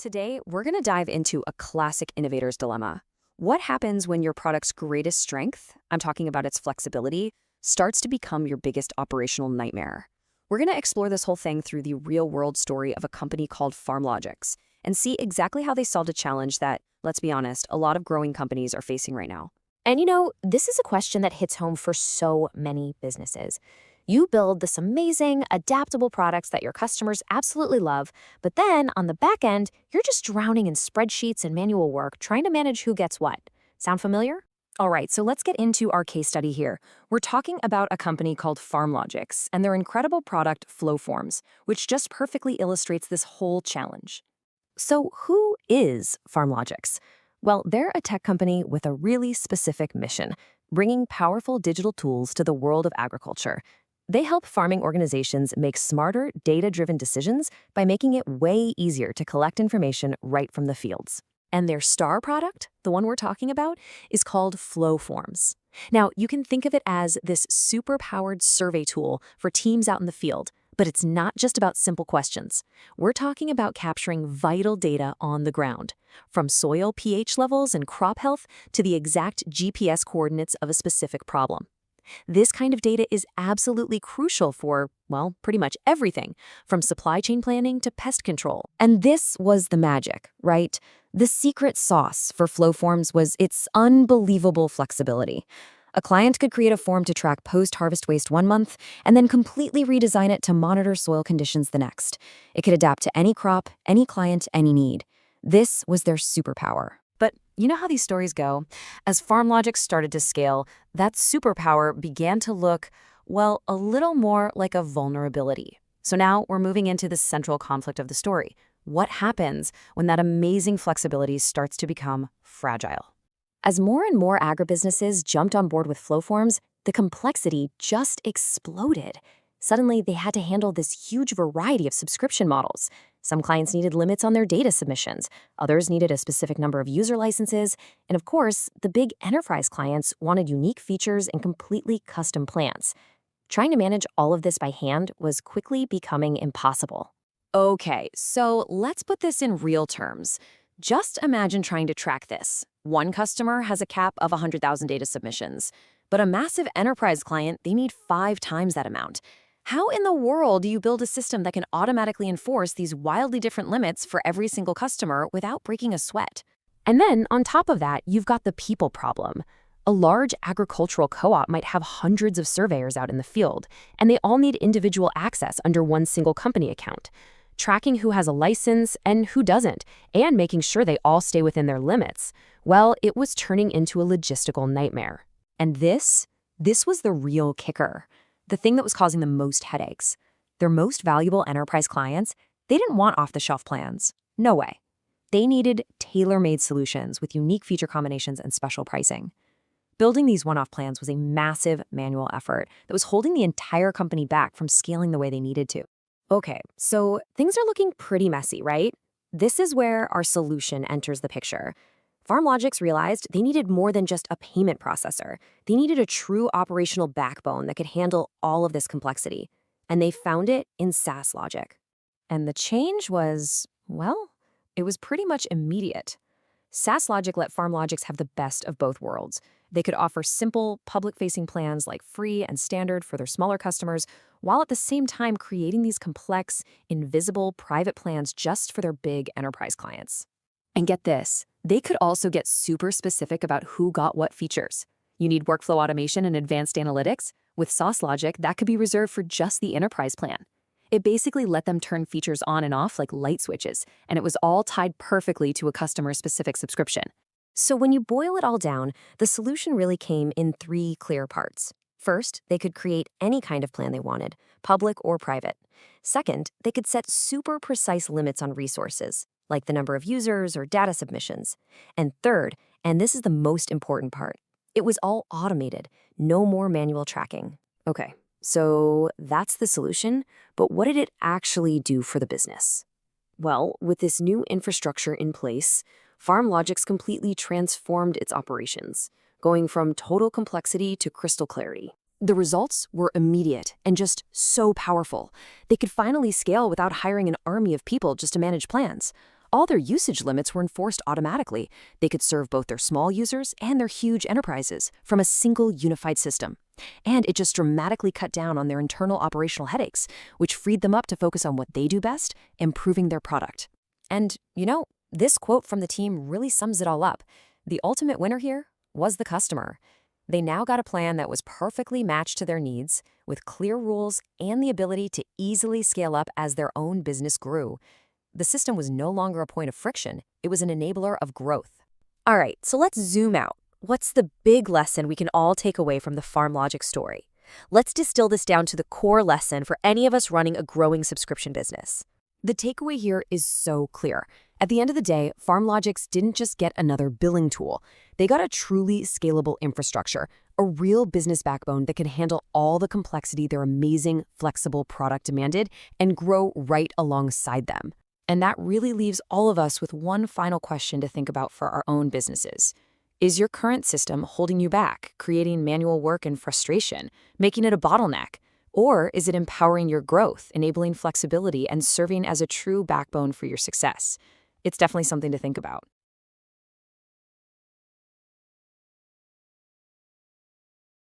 Today, we're going to dive into a classic innovator's dilemma. What happens when your product's greatest strength, I'm talking about its flexibility, starts to become your biggest operational nightmare? We're going to explore this whole thing through the real-world story of a company called Farmlogics and see exactly how they solved a challenge that, let's be honest, a lot of growing companies are facing right now. And this is a question that hits home for so many businesses. You build this amazing, adaptable products that your customers absolutely love, but then on the back end, you're just drowning in spreadsheets and manual work trying to manage who gets what. Sound familiar? All right, so let's get into our case study here. We're talking about a company called Farmlogics and their incredible product Flowforms, which just perfectly illustrates this whole challenge. So who is Farmlogics? Well, they're a tech company with a really specific mission, bringing powerful digital tools to the world of agriculture. They help farming organizations make smarter, data-driven decisions by making it way easier to collect information right from the fields. And their star product, the one we're talking about, is called Flowforms. Now, you can think of it as this super-powered survey tool for teams out in the field, but it's not just about simple questions. We're talking about capturing vital data on the ground, from soil pH levels and crop health to the exact GPS coordinates of a specific problem. This kind of data is absolutely crucial for, well, pretty much everything, from supply chain planning to pest control. And this was the magic, right? The secret sauce for Flowforms was its unbelievable flexibility. A client could create a form to track post-harvest waste one month and then completely redesign it to monitor soil conditions the next. It could adapt to any crop, any client, any need. This was their superpower. But you know how these stories go? As Farmlogics started to scale, that superpower began to look, well, a little more like a vulnerability. So now we're moving into the central conflict of the story. What happens when that amazing flexibility starts to become fragile? As more and more agribusinesses jumped on board with Flowforms, the complexity just exploded. Suddenly, they had to handle this huge variety of subscription models. Some clients needed limits on their data submissions, others needed a specific number of user licenses, and of course, the big enterprise clients wanted unique features and completely custom plans. Trying to manage all of this by hand was quickly becoming impossible. Okay, so let's put this in real terms. Just imagine trying to track this. One customer has a cap of 100,000 data submissions, but a massive enterprise client, they need 5 times that amount. How in the world do you build a system that can automatically enforce these wildly different limits for every single customer without breaking a sweat? And then, on top of that, you've got the people problem. A large agricultural co-op might have hundreds of surveyors out in the field, and they all need individual access under one single company account. Tracking who has a license and who doesn't, and making sure they all stay within their limits, well, it was turning into a logistical nightmare. And this was the real kicker. The thing that was causing the most headaches. Their most valuable enterprise clients, they didn't want off-the-shelf plans. No way. They needed tailor-made solutions with unique feature combinations and special pricing. Building these one-off plans was a massive manual effort that was holding the entire company back from scaling the way they needed to. Okay, so things are looking pretty messy, right? This is where our solution enters the picture. Farmlogics realized they needed more than just a payment processor. They needed a true operational backbone that could handle all of this complexity. And they found it in Saaslogic. And the change was, well, it was pretty much immediate. Saaslogic let Farmlogics have the best of both worlds. They could offer simple, public-facing plans like free and standard for their smaller customers, while at the same time creating these complex, invisible, private plans just for their big enterprise clients. And get this, they could also get super specific about who got what features. You need workflow automation and advanced analytics? With Saaslogic, that could be reserved for just the enterprise plan. It basically let them turn features on and off like light switches, and it was all tied perfectly to a customer-specific subscription. So when you boil it all down, the solution really came in 3 clear parts. First, they could create any kind of plan they wanted, public or private. Second, they could set super precise limits on resources, like the number of users or data submissions. And third, and this is the most important part, it was all automated, no more manual tracking. Okay, so that's the solution, but what did it actually do for the business? Well, with this new infrastructure in place, Farmlogics completely transformed its operations, going from total complexity to crystal clarity. The results were immediate and just so powerful. They could finally scale without hiring an army of people just to manage plans. all their usage limits were enforced automatically. They could serve both their small users and their huge enterprises from a single unified system. And it just dramatically cut down on their internal operational headaches, which freed them up to focus on what they do best, improving their product. And, this quote from the team really sums it all up. The ultimate winner here was the customer. They now got a plan that was perfectly matched to their needs, with clear rules and the ability to easily scale up as their own business grew. The system was no longer a point of friction, it was an enabler of growth. All right, so let's zoom out. What's the big lesson we can all take away from the Farmlogic story? Let's distill this down to the core lesson for any of us running a growing subscription business. The takeaway here is so clear. At the end of the day, Farmlogics didn't just get another billing tool. They got a truly scalable infrastructure, a real business backbone that can handle all the complexity their amazing, flexible product demanded and grow right alongside them. And that really leaves all of us with one final question to think about for our own businesses. Is your current system holding you back, creating manual work and frustration, making it a bottleneck? Or is it empowering your growth, enabling flexibility, and serving as a true backbone for your success? It's definitely something to think about.